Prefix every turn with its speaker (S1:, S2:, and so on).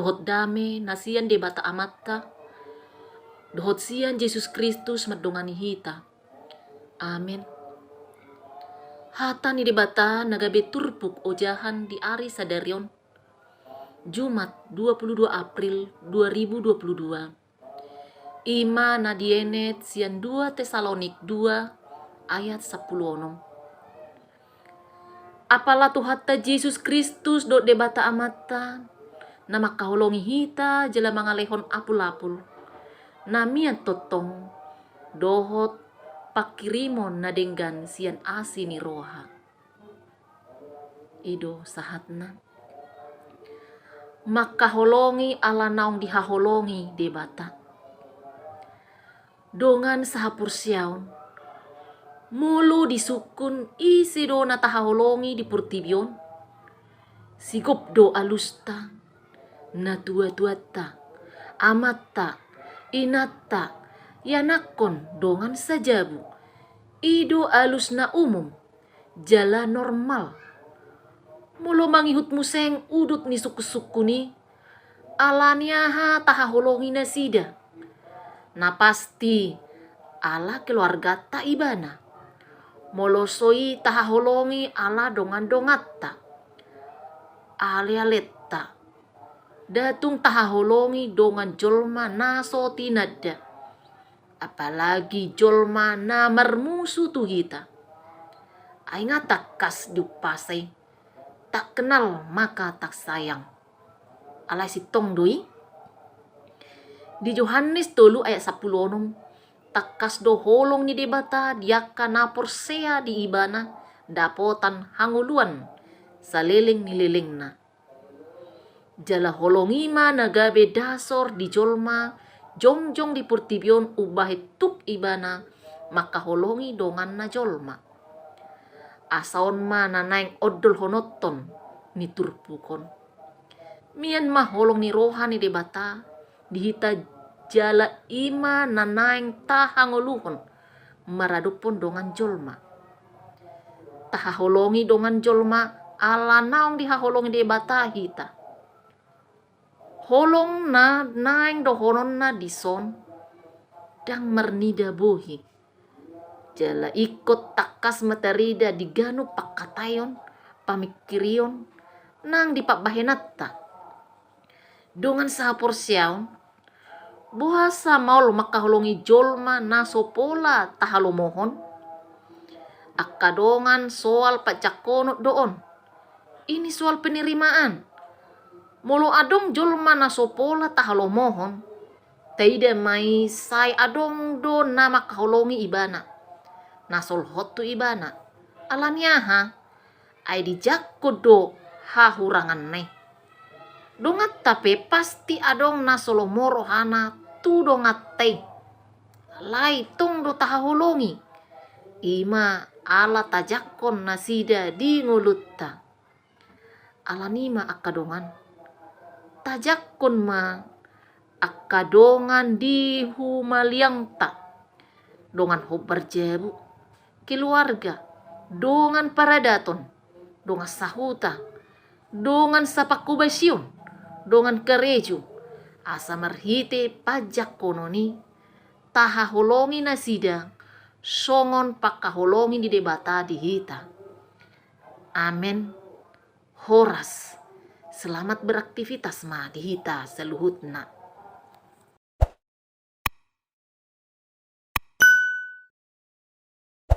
S1: dohot dame nasian debata amatta, dohot sian Yesus Kristus madongani hita. Amin. Hata ni debata nagabe turpuk ojahan di ari sadarion, Jumat 22 April 2022. Ima nadienet sian 2 Tesalonik 2 ayat 10. Apalah Tuhatta Yesus Kristus do debata amata, nama kaholongi hita jela mangalehon apul-apul. Namian totong dohot pakirimon nadenggan sian asini roha. Ido sahatna. Makaholongi ala naong dihaholongi debata. Dongan sahapur siaon. Mulu disukun isi do natahaholongi di purtibion. Sigop do alusta. Natua-tuata. Amatta. Inatta. Yanakon dongan sajabu. Ido alus na umum. Jala normal. Mulu mangihut museng udut ni suku-suku ni. Alaniaha tahaholongi na sida. Na pasti ala keluarga ta ibana. Molosoi tahaholongi ala dongan-dongatta. Alialetta. Datung tahaholongi dongan jolma naso tinada. Apalagi jolma na marmusu tuhita. Ay nga takas diupasay. Tak kenal maka tak sayang. Alay si tong doi. Di Yohanes 3 ayat 10. Takas do holong ni debata diaka napor sea di ibana dapotan hanguluan saliling nililingna. Jala holongima nagabe dasor di jolma jongjong di purtibion ubahe tuk ibana maka holongi dongan na jolma. Asaon ma nanaing odol honoton ni turpukon. Mian mah holong ni roha ni debata dihita jala ima nanaing tahangoluhon maradupon dongan jolma. Tahaholongi dongan jolma ala naong dihaholongi debata hita. Holong na naing dohonon na dison dang mernida bohi. Jala ikut takas matarida diganu pakatayon pamikirion nang dipakbahenatta. Dongan sahapor siaon buhasa maul makaholongi jolma nasopola tahalomohon. Akadongan soal pacakonot doon. Ini soal penerimaan. Mulu adong jolma nasopola tahalomohon. Taida mai say adong do nama kaholongi ibana. Nasol hotu ibana. Alaniaha ay dijakko do hahurangan ne. Dongat tapi pasti adong nasolomoro hana tu dongat te. Lai tung do tahaholongi. Ima ala tajakon nasida di ngulutta. Alanima akadongan. Tajakon ma akadongan di humaliang ta. Dongan hobar jabu. Keluarga. Dongan paradaton. Dongan sahuta. Dongan sapakubasyon. Dongan kereju. Asa marhite pajak kononi. Tahaholongi na sidang. Songon pakaholongi di debata dihita. Amen. Horas. Selamat beraktivitas ma dihita seluhutna.